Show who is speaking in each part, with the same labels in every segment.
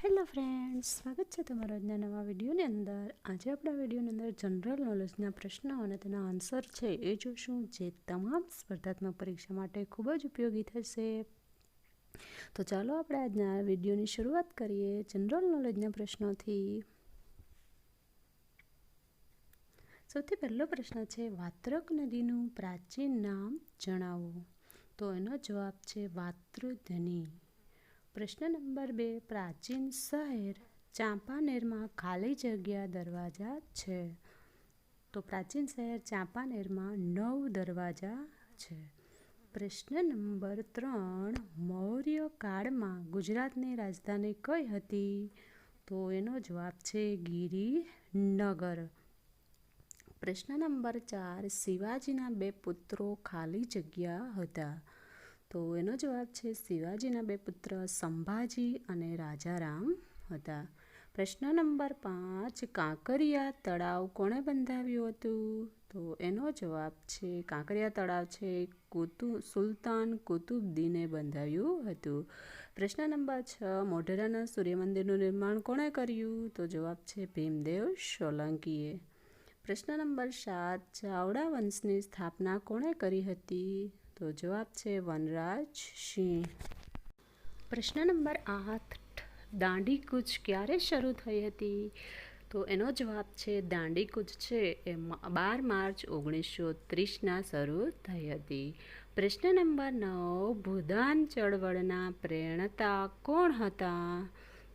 Speaker 1: Hello friends, સ્વાગત છે તમારા આજના નવા વિડીયોની અંદર. આજે આપણા વિડીયોની અંદર જનરલ નોલેજના પ્રશ્નો અને તેના આન્સર છે એ જોશું, જે તમામ સ્પર્ધાત્મક પરીક્ષા માટે ખૂબ જ ઉપયોગી થશે. તો ચાલો આપણે આજના વિડીયોની શરૂઆત કરીએ જનરલ નોલેજના પ્રશ્નોથી. સૌથી પહેલો પ્રશ્ન છે, વાત્રક નદીનું પ્રાચીન નામ જણાવો. તો એનો જવાબ છે વાત્રુધની. પ્રશ્ન નંબર 2, પ્રાચીન શહેર ચાંપાનેરમાં ખાલી જગ્યા દરવાજા છે. તો પ્રાચીન શહેર ચાંપાનેરમાં 9 દરવાજા છે. પ્રશ્ન નંબર 3, મૌર્ય કાળમાં ગુજરાતની રાજધાની કઈ હતી? તો એનો જવાબ છે ગિરિનગર. પ્રશ્ન નંબર 4, શિવાજીના 2 પુત્રો ખાલી જગ્યા હતા. તો એનો જવાબ છે શિવાજીના 2 પુત્ર સંભાજી અને રાજારામ હતા. પ્રશ્ન નંબર 5, કાંકરિયા તળાવ કોણે બંધાવ્યું હતું? તો એનો જવાબ છે કાંકરિયા તળાવ છે સુલતાન કુતુબુદ્દીને બંધાવ્યું હતું. પ્રશ્ન નંબર 6, મોઢેરાના સૂર્યમંદિરનું નિર્માણ કોણે કર્યું? તો જવાબ છે ભીમદેવ સોલંકીએ. પ્રશ્ન નંબર 7, ચાવડા વંશની સ્થાપના કોણે કરી હતી? તો જવાબ છે વનરાજ સિંહ. પ્રશ્ન નંબર 8, દાંડી કૂચ ક્યારે શરૂ થઈ હતી? તો એનો જવાબ છે દાંડી કૂચ છે એ 12 માર્ચ 1930ના શરૂ થઈ હતી. પ્રશ્ન નંબર 9, ભૂદાન ચળવળના પ્રેરણતા કોણ હતા?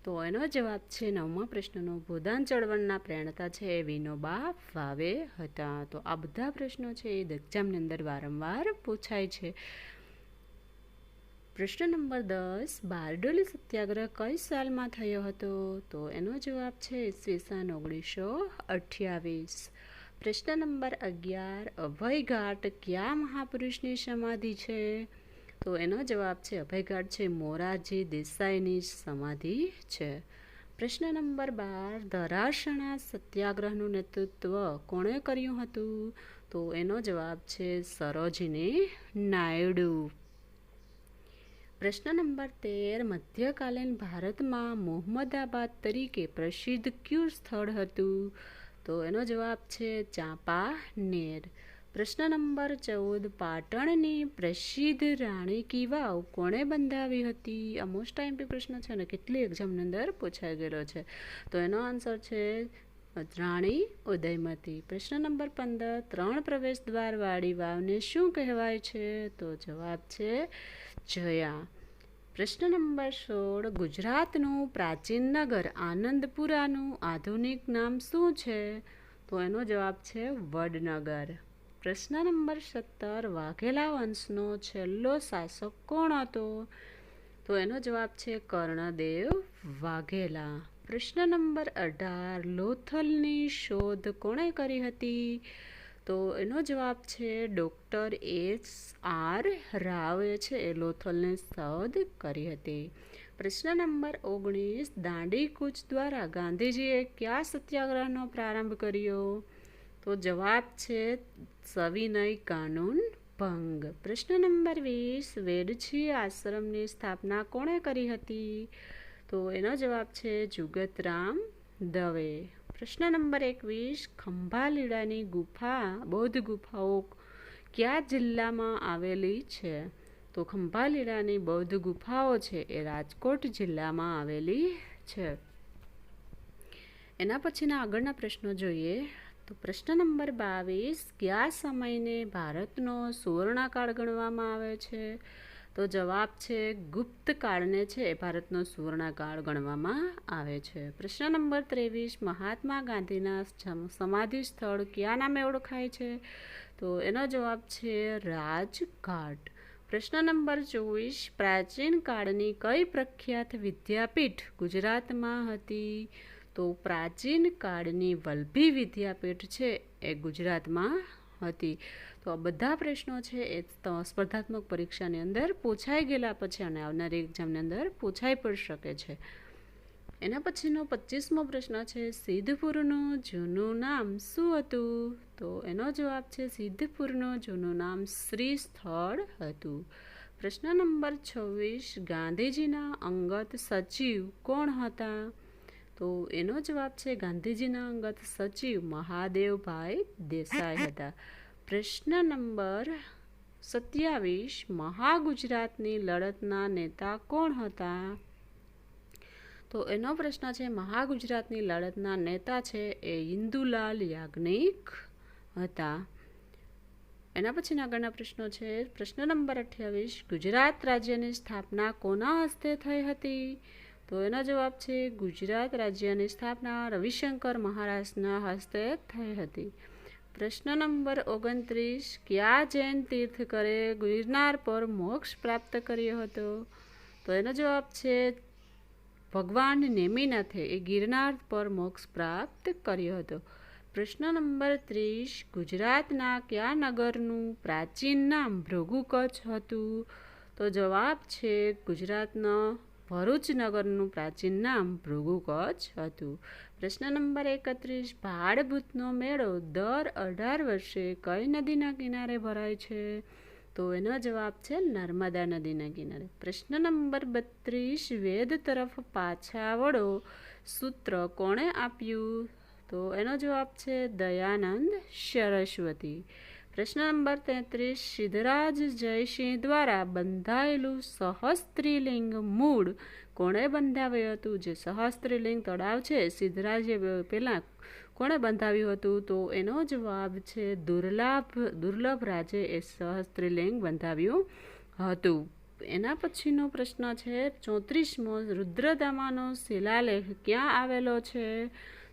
Speaker 1: તો એનો જવાબ છે 9મા પ્રશ્નનો, ભૂદાન ચળવળના પ્રેરણતા છે વિનોબા ભાવે હતા. તો આ બધા પ્રશ્નો છે એ એક્ઝામની અંદર વારંવાર પૂછાય છે. પ્રશ્ન નંબર 10, બારડોલી સત્યાગ્રહ કઈ સાલમાં થયો હતો? તો એનો જવાબ છે ઈસવીસન 1928. પ્રશ્ન નંબર 11, અભયઘાટ કયા મહાપુરુષની સમાધિ છે? તો એનો જવાબ છે અભયઘાટ છે મોરારજી દેસાઈની સમાધિ છે. પ્રશ્ન નંબર 12, ધરાસણા સત્યાગ્રહનું નેતૃત્વ કોણે કર્યું હતું? તો એનો જવાબ છે સરોજિની નાયડુ. પ્રશ્ન નંબર 13, મધ્યકાલીન ભારતમાં મોહમ્મદાબાદ તરીકે પ્રસિદ્ધ કયું સ્થળ હતું? તો એનો જવાબ છે ચાંપાનેર. પ્રશ્ન નંબર 14, પાટણની પ્રસિદ્ધ રાણી કી વાવ કોણે બંધાવી હતી? આ મોસ્ટ આઈએમપી પ્રશ્ન છે ને, કેટલી એક્ઝામની અંદર પૂછાઈ ગયેલો છે. તો એનો આન્સર છે રાણી ઉદયમતી. પ્રશ્ન નંબર 15, 3 પ્રવેશ દ્વાર વાળી વાવને શું કહેવાય છે? તો જવાબ છે જયા. પ્રશ્ન નંબર 16, ગુજરાતનું પ્રાચીન નગર આનંદપુરાનું આધુનિક નામ શું છે? તો એનો જવાબ છે વડનગર. પ્રશ્ન નંબર 17, વાઘેલા વંશનો છેલ્લો શાસક કોણ હતો? તો એનો જવાબ છે કર્ણદેવ વાઘેલા. પ્રશ્ન નંબર 18, લોથલની શોધ કોણે કરી હતી? તો એનો જવાબ છે ડૉક્ટર S.R. રાવે છે એ લોથલની શોધ કરી હતી. પ્રશ્ન નંબર 19, દાંડી કૂચ દ્વારા ગાંધીજીએ કયા સત્યાગ્રહનો પ્રારંભ કર્યો? તો જવાબ છે સવિનય કાનૂન ભંગ. પ્રશ્ન નંબર 20, વેડછી આશ્રમની સ્થાપના કોણે કરી હતી? તો એનો જવાબ છે જુગતરામ દવે. પ્રશ્ન નંબર 21, ખંભાલીડાની ગુફા બૌદ્ધ ગુફાઓ કયા જિલ્લામાં આવેલી છે? તો ખંભાલીડાની બૌદ્ધ ગુફાઓ છે એ રાજકોટ જિલ્લામાં આવેલી છે. એના પછીના આગળના પ્રશ્નો જોઈએ. તો પ્રશ્ન નંબર 22, કયા સમયને ભારતનો સુવર્ણકાળ ગણવામાં આવે છે? તો જવાબ છે ગુપ્ત કાળને છે એ ભારતનો સુવર્ણકાળ ગણવામાં આવે છે. પ્રશ્ન નંબર 23, મહાત્મા ગાંધીના સમાધિ સ્થળ કયા નામે ઓળખાય છે? તો એનો જવાબ છે રાજઘાટ. પ્રશ્ન નંબર 24, પ્રાચીન કાળની કઈ પ્રખ્યાત વિદ્યાપીઠ ગુજરાતમાં હતી? તો પ્રાચીન કાળની વલ્લભી વિદ્યાપીઠ છે એ ગુજરાતમાં હતી. તો આ બધા પ્રશ્નો છે એ સ્પર્ધાત્મક પરીક્ષાની અંદર પૂછાઈ ગયેલા પછી અને આવનારી એક્ઝામની અંદર પૂછાઈ પણ શકે છે. એના પછીનો 25મો પ્રશ્ન છે, સિદ્ધપુરનું જૂનું નામ શું હતું? તો એનો જવાબ છે સિદ્ધપુરનું જૂનું નામ શ્રી સ્થળ હતું. પ્રશ્ન નંબર 26, ગાંધીજીના અંગત સચિવ કોણ હતા? તો એનો જવાબ છે ગાંધીજીના અંગત સચિવ મહાદેવભાઈ દેસાઈ હતા. પ્રશ્ન નંબર 27, મહાગુજરાતની લડતના નેતા કોણ હતા? તો એનો પ્રશ્ન છે મહાગુજરાતની લડતના નેતા છે એ ઇન્દુલાલ યાજ્ઞિક હતા. એના પછીના આગળના પ્રશ્નો છે. પ્રશ્ન નંબર 28, ગુજરાત રાજ્યની સ્થાપના કોના હસ્તે થઈ હતી? તો એનો જવાબ છે ગુજરાત રાજ્યની સ્થાપના રવિશંકર મહારાજના હસ્તે થઈ હતી. પ્રશ્ન નંબર 29, કયા જૈન તીર્થંકરે ગિરનાર પર મોક્ષ પ્રાપ્ત કર્યો હતો? તો એનો જવાબ છે ભગવાન નેમિનાથે એ ગિરનાર પર મોક્ષ પ્રાપ્ત કર્યો હતો. પ્રશ્ન નંબર 30, ગુજરાતના કયા નગરનું પ્રાચીન નામ ભૃગુ કચ્છ હતું? તો જવાબ છે ગુજરાતના ભરૂચ નગરનું પ્રાચીન નામ ભૃગુ કચ્છ હતું. પ્રશ્ન નંબર 31, ભાડભૂતનો મેળો દર 18 વર્ષે કઈ નદીના કિનારે ભરાય છે? તો એનો જવાબ છે નર્મદા નદીના કિનારે. પ્રશ્ન નંબર 32, વેદ તરફ પાછા વળો સૂત્ર કોણે આપ્યું? તો એનો જવાબ છે દયાનંદ સરસ્વતી. પ્રશ્ન નંબર 33, સિદ્ધરાજ જયસિંહ દ્વારા બંધાયેલું સહસ્ત્રીલિંગ મૂળ કોણે બંધાવ્યું હતું? જે સહસ્ત્રીલિંગ તળાવ છે સિદ્ધરાજે પહેલાં કોણે બંધાવ્યું હતું? તો એનો જવાબ છે દુર્લભ રાજે એ સહસ્ત્રીલિંગ બંધાવ્યું હતું. એના પછીનો પ્રશ્ન છે 34મો, રુદ્રદામાનો શિલાલેખ ક્યાં આવેલો છે?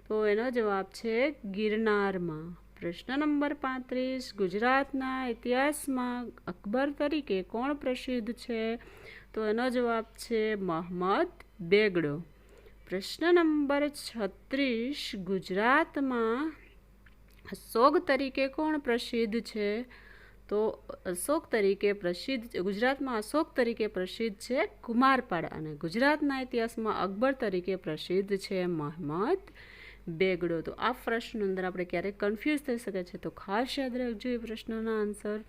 Speaker 1: તો એનો જવાબ છે ગિરનારમાં. પ્રશ્ન નંબર 35, ગુજરાતના ઇતિહાસમાં અકબર તરીકે કોણ પ્રસિદ્ધ છે? તો એનો જવાબ છે મહમદ બેગડો. પ્રશ્ન નંબર 36, ગુજરાતમાં અશોક તરીકે કોણ પ્રસિદ્ધ છે? તો ગુજરાતમાં અશોક તરીકે પ્રસિદ્ધ છે કુમારપાળ અને ગુજરાતના ઇતિહાસમાં અકબર તરીકે પ્રસિદ્ધ છે મહમદ બેગડો. તો આ પ્રશ્ન અંદર આપણે ક્યારેક કન્ફ્યુઝ થઈ શકે છે, તો ખાસ યાદ રાખજો એ પ્રશ્નોના આન્સર.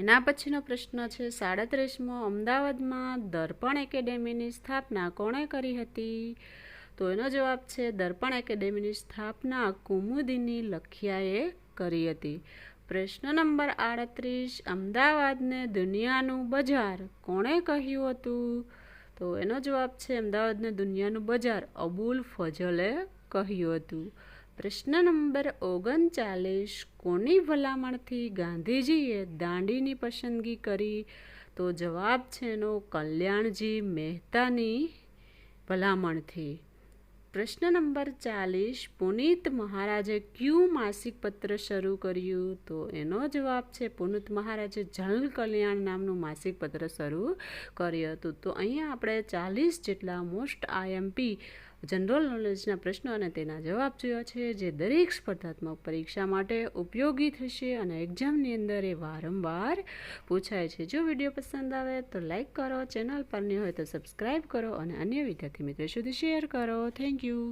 Speaker 1: એના પછીનો પ્રશ્ન છે 37મો, અમદાવાદમાં દર્પણ એકેડેમીની સ્થાપના કોણે કરી હતી? તો એનો જવાબ છે દર્પણ એકેડેમીની સ્થાપના કુમુદિની લખિયાએ કરી હતી. પ્રશ્ન નંબર 38, અમદાવાદને દુનિયાનું બજાર કોણે કહ્યું હતું? તો એનો જવાબ છે અમદાવાદને દુનિયાનું બજાર અબુલ ફઝલે કહ્યું હતું. પ્રશ્ન નંબર 39, કોની ભલામણથી ગાંધીજીએ દાંડીની પસંદગી કરી? તો જવાબ છે એનો કલ્યાણજી મહેતાની ભલામણથી. પ્રશ્ન નંબર 40, પુનિત મહારાજે કયું માસિક પત્ર શરૂ કર્યું? તો એનો જવાબ છે પુનિત મહારાજે જન કલ્યાણ નામનું માસિક પત્ર શરૂ કર્યું હતું. તો અહીંયા આપણે 40 જેટલા મોસ્ટ IMP જનરલ નોલેજના પ્રશ્નો અને તેના જવાબ જોયા છે, જે દરેક સ્પર્ધાત્મક પરીક્ષા માટે ઉપયોગી થશે અને એક્ઝામની અંદર એ વારંવાર પૂછાય છે. જો વિડીયો પસંદ આવે તો લાઈક કરો, ચેનલ પર ન હોય તો સબસ્ક્રાઈબ કરો અને અન્ય વિદ્યાર્થી મિત્રો સુધી શેર કરો. Thank you.